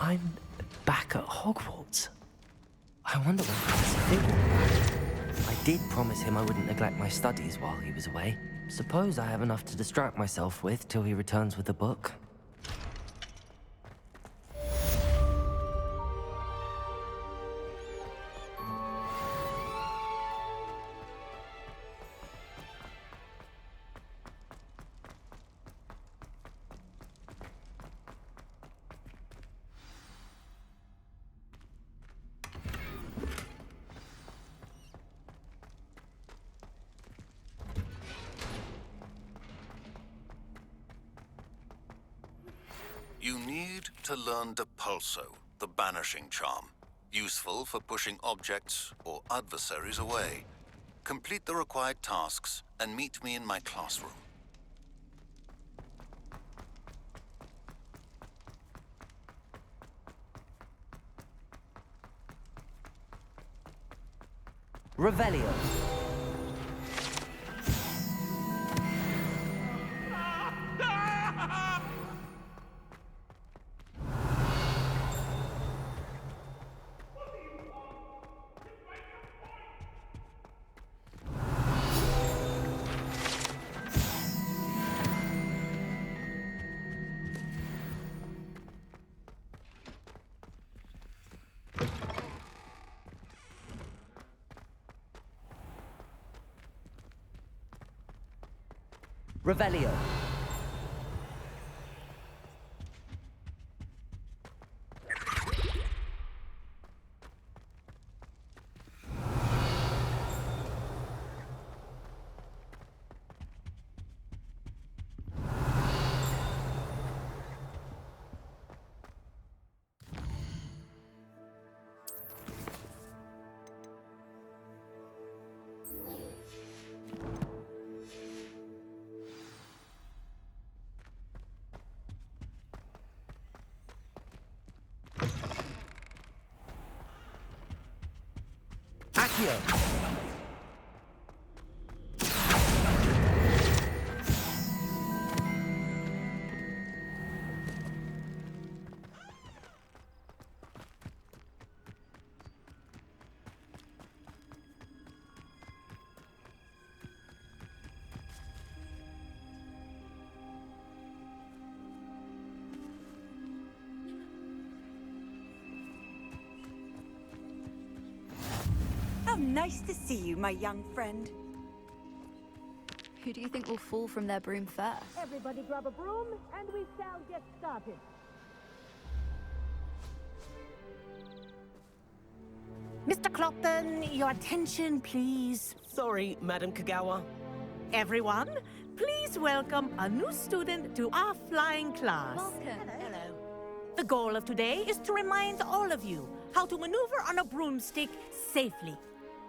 I'm back at Hogwarts. I wonder what Professor Fig will. I did promise him I wouldn't neglect my studies while he was away. Suppose I have enough to distract myself with till he returns with the book. You need to learn Depulso, the banishing charm. Useful for pushing objects or adversaries away. Complete the required tasks and meet me in my classroom. Revelio. Revelio. Accio. How nice to see you, my young friend. Who do you think will fall from their broom first? Everybody grab a broom, and we shall get started. Mr. Clopton, your attention, please. Sorry, Madam Kagawa. Everyone, please welcome a new student to our flying class. Welcome. Hello. The goal of today is to remind all of you how to maneuver on a broomstick safely,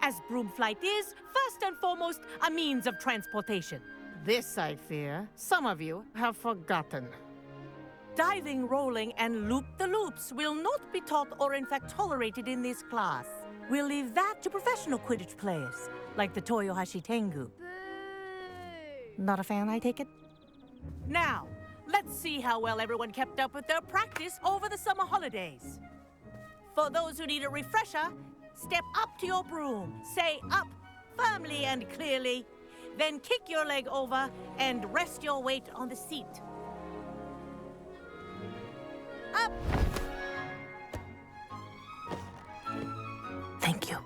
as broom flight is, first and foremost, a means of transportation. This, I fear, some of you have forgotten. Diving, rolling, and loop-the-loops will not be taught or in fact tolerated in this class. We'll leave that to professional Quidditch players, like the Toyohashi Tengu. Boo! Not a fan, I take it? Now, let's see how well everyone kept up with their practice over the summer holidays. For those who need a refresher, step up to your broom, say up firmly and clearly, then kick your leg over and rest your weight on the seat. Up! Thank you.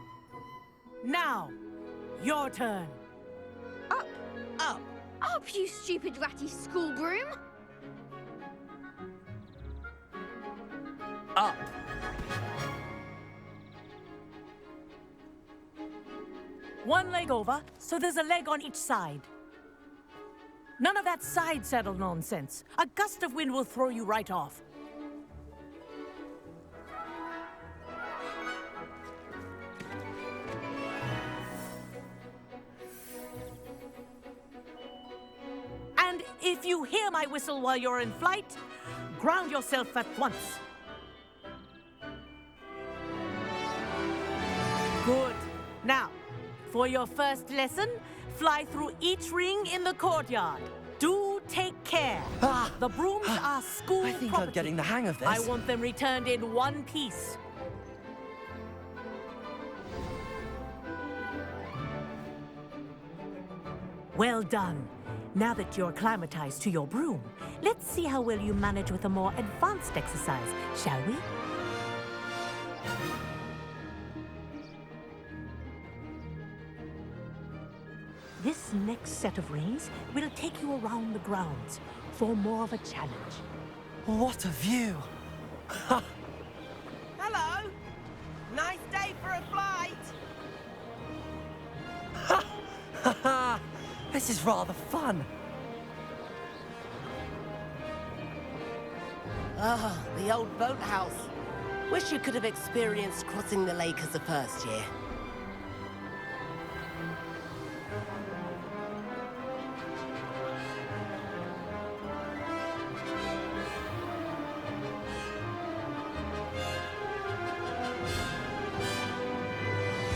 Now, your turn. Up! Up! Up, you stupid ratty school broom! Up. One leg over, so there's a leg on each side. None of that side saddle nonsense. A gust of wind will throw you right off. And if you hear my whistle while you're in flight, ground yourself at once. Good. Now, for your first lesson, fly through each ring in the courtyard. Do take care. Ah! The brooms are school I think property. I'm getting the hang of this. I want them returned in one piece. Well done. Now that you're acclimatized to your broom, let's see how well you manage with a more advanced exercise, shall we? This next set of rings will take you around the grounds for more of a challenge. What a view! Hello. Nice day for a flight. This is rather fun. Ah, the old boathouse. Wish you could have experienced crossing the lake as a first year.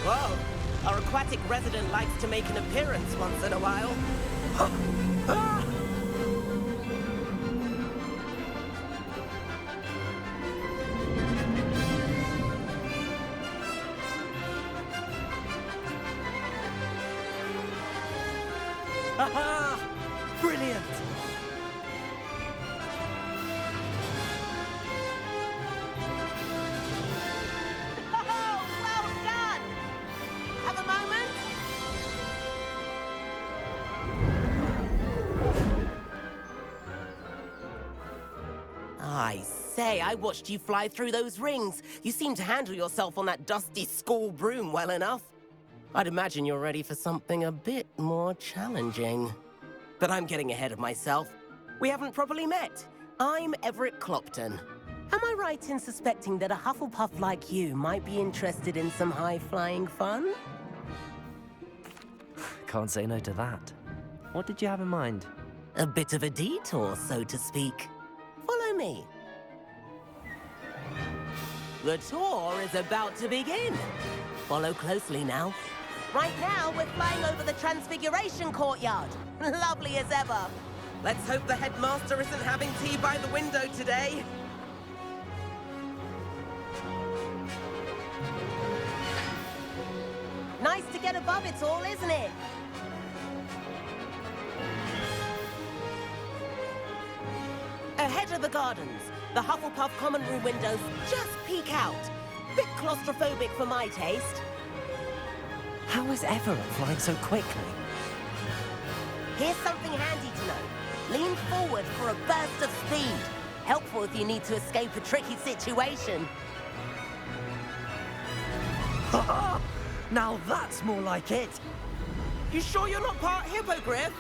Whoa! Our aquatic resident likes to make an appearance once in a while. Haha! Brilliant! Oh, well done! Have a moment? I say, I watched you fly through those rings. You seem to handle yourself on that dusty school broom well enough. I'd imagine you're ready for something a bit more challenging. But I'm getting ahead of myself. We haven't properly met. I'm Everett Clopton. Am I right in suspecting that a Hufflepuff like you might be interested in some high-flying fun? Can't say no to that. What did you have in mind? A bit of a detour, so to speak. Follow me. The tour is about to begin. Follow closely now. Right now, we're flying over the Transfiguration Courtyard. Lovely as ever. Let's hope the headmaster isn't having tea by the window today. Nice to get above it all, isn't it? Ahead of the gardens, the Hufflepuff common room windows just peek out. Bit claustrophobic for my taste. How is Everett flying so quickly? Here's something handy to know. Lean forward for a burst of speed. Helpful if you need to escape a tricky situation. Now that's more like it. You sure you're not part hippogriff?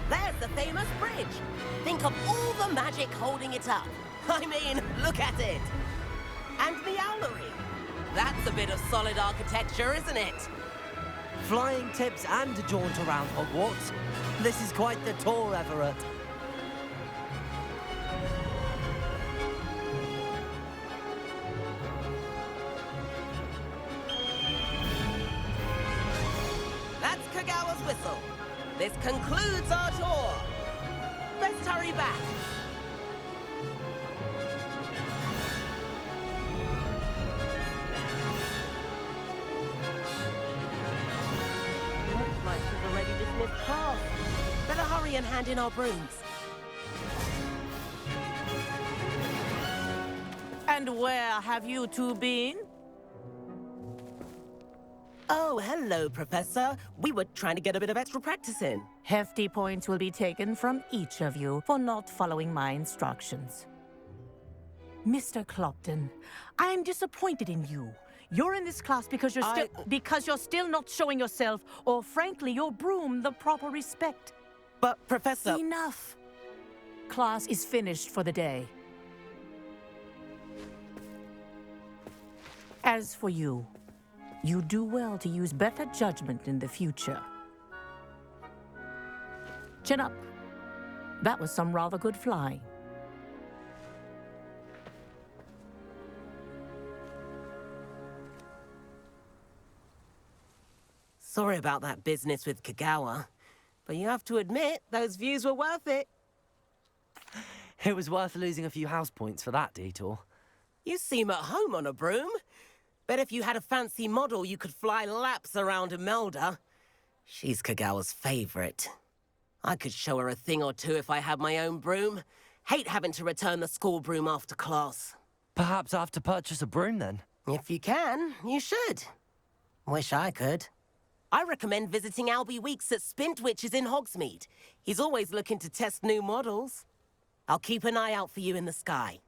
There's the famous bridge. Think of all the magic holding it up. I mean, look at it. And the owlery. That's a bit of solid architecture, isn't it? Flying tips and a jaunt around Hogwarts. This is quite the tour, Everett. That's Kagawa's whistle. This concludes our tour. Let's hurry back. Looks like we've already dismissed class. Better hurry and hand in our brooms. And where have you two been? Oh, hello, Professor. We were trying to get a bit of extra practice in. Hefty points will be taken from each of you for not following my instructions. Mr. Clopton, I'm disappointed in you. You're in this class because you're still not showing yourself, or frankly, your broom the proper respect. But, Professor... Enough. Class is finished for the day. As for you, you do well to use better judgment in the future. Chin up. That was some rather good flying. Sorry about that business with Kagawa, but you have to admit, those views were worth it. It was worth losing a few house points for that detour. You seem at home on a broom. Bet if you had a fancy model, you could fly laps around Imelda. She's Kagawa's favorite. I could show her a thing or two if I had my own broom. Hate having to return the school broom after class. Perhaps I have to purchase a broom then. If you can, you should. Wish I could. I recommend visiting Albie Weeks at Spintwitches in Hogsmeade. He's always looking to test new models. I'll keep an eye out for you in the sky.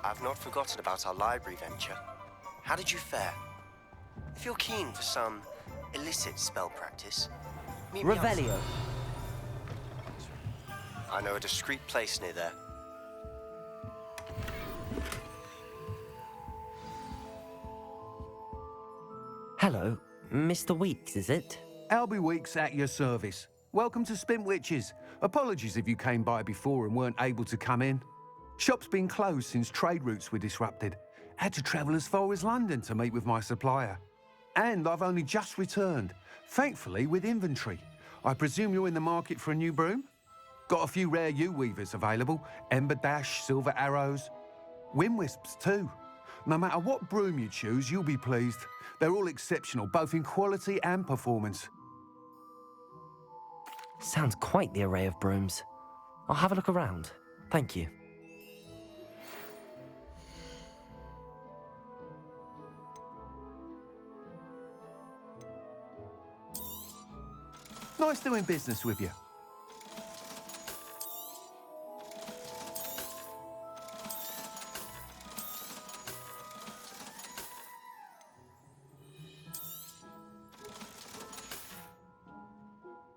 I've not forgotten about our library venture. How did you fare? If you're keen for some illicit spell practice, meet me Revelio. I know a discreet place near there. Hello, Mr. Weeks, is it? Albie Weeks at your service. Welcome to Spintwitches. Apologies if you came by before and weren't able to come in. Shop's been closed since trade routes were disrupted. Had to travel as far as London to meet with my supplier. And I've only just returned, thankfully with inventory. I presume you're in the market for a new broom? Got a few rare U-weavers available. Ember Dash, Silver Arrows. Wind Wisps too. No matter what broom you choose, you'll be pleased. They're all exceptional, both in quality and performance. Sounds quite the array of brooms. I'll have a look around. Thank you. Nice doing business with you.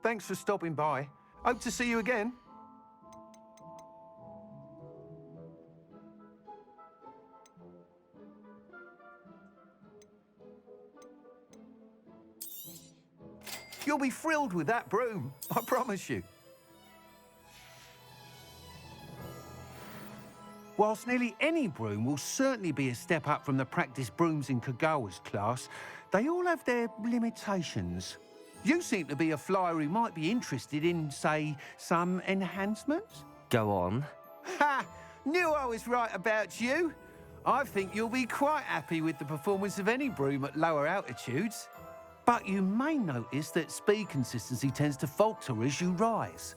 Thanks for stopping by. Hope to see you again. You'll be thrilled with that broom, I promise you. Whilst nearly any broom will certainly be a step up from the practice brooms in Kagawa's class, they all have their limitations. You seem to be a flyer who might be interested in, say, some enhancements? Go on. Ha! Knew I was right about you. I think you'll be quite happy with the performance of any broom at lower altitudes. But you may notice that speed consistency tends to falter as you rise.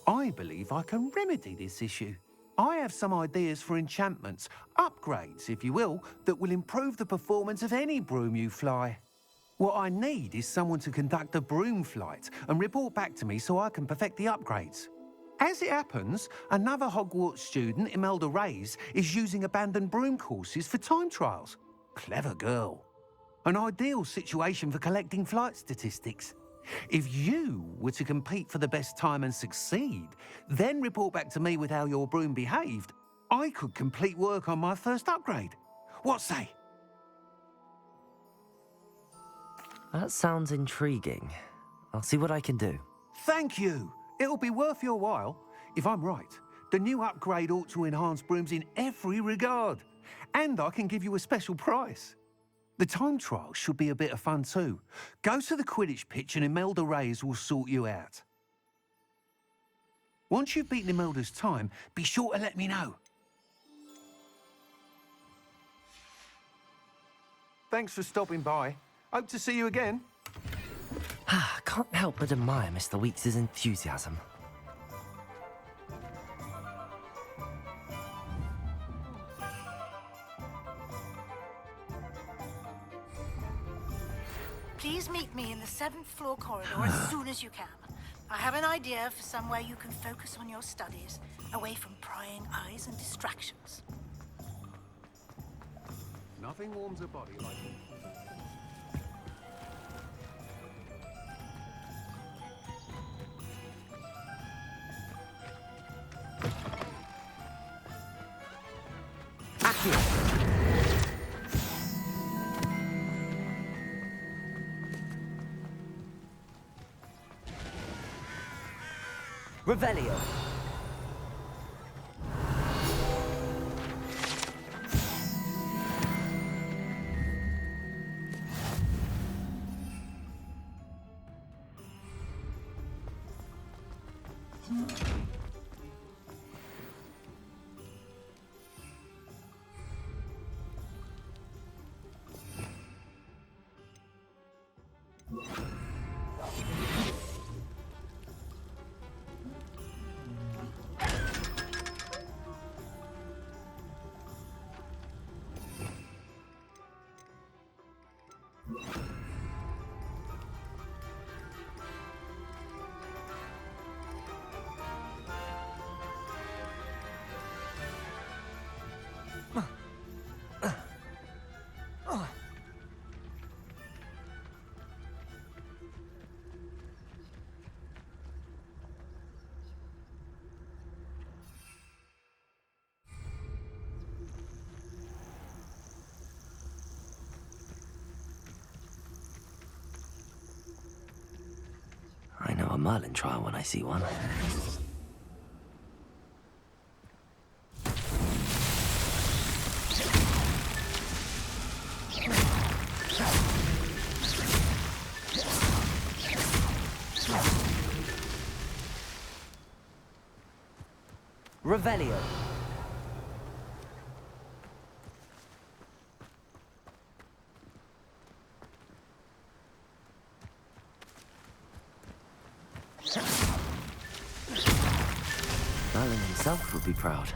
I believe I can remedy this issue. I have some ideas for enchantments, upgrades, if you will, that will improve the performance of any broom you fly. What I need is someone to conduct a broom flight and report back to me so I can perfect the upgrades. As it happens, another Hogwarts student, Imelda Reyes, is using abandoned broom courses for time trials. Clever girl. An ideal situation for collecting flight statistics. If you were to compete for the best time and succeed, then report back to me with how your broom behaved, I could complete work on my first upgrade. What say? That sounds intriguing. I'll see what I can do. Thank you. It'll be worth your while. If I'm right, the new upgrade ought to enhance brooms in every regard. And I can give you a special price. The time trial should be a bit of fun too. Go to the Quidditch pitch and Imelda Reyes will sort you out. Once you've beaten Imelda's time, be sure to let me know. Thanks for stopping by. Hope to see you again. Can't help but admire Mr. Weeks' enthusiasm. Please meet me in the 7th floor corridor as soon as you can. I have an idea for somewhere you can focus on your studies, away from prying eyes and distractions. Nothing warms a body like Revelio. I know a Merlin trial when I see one. Revelio. Merlin himself would be proud.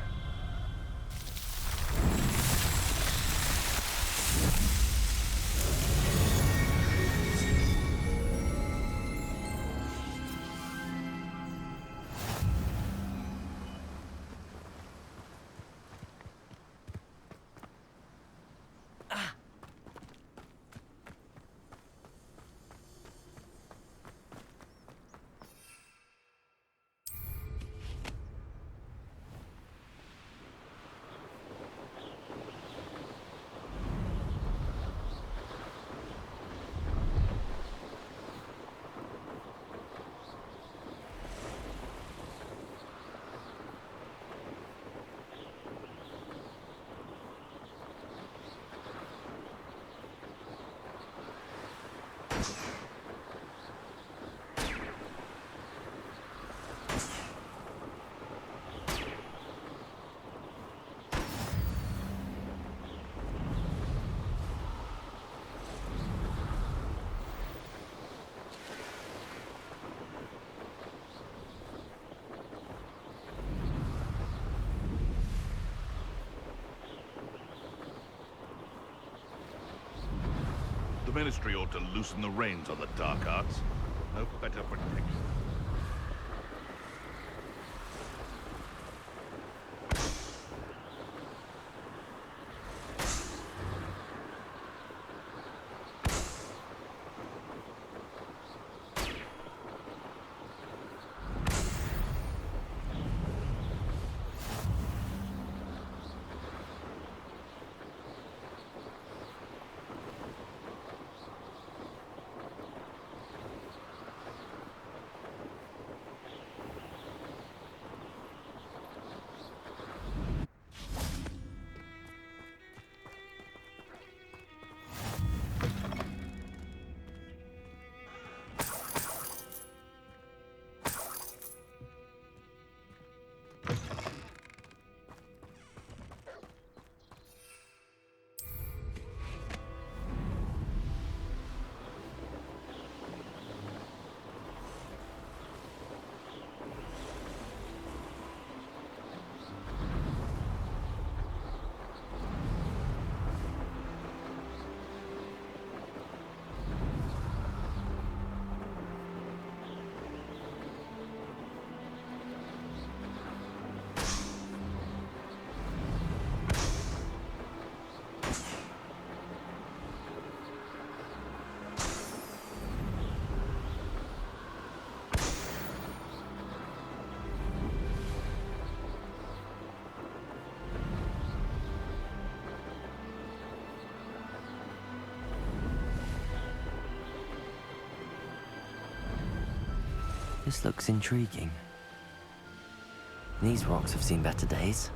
The Ministry ought to loosen the reins on the dark arts. No better protection. This looks intriguing. These rocks have seen better days.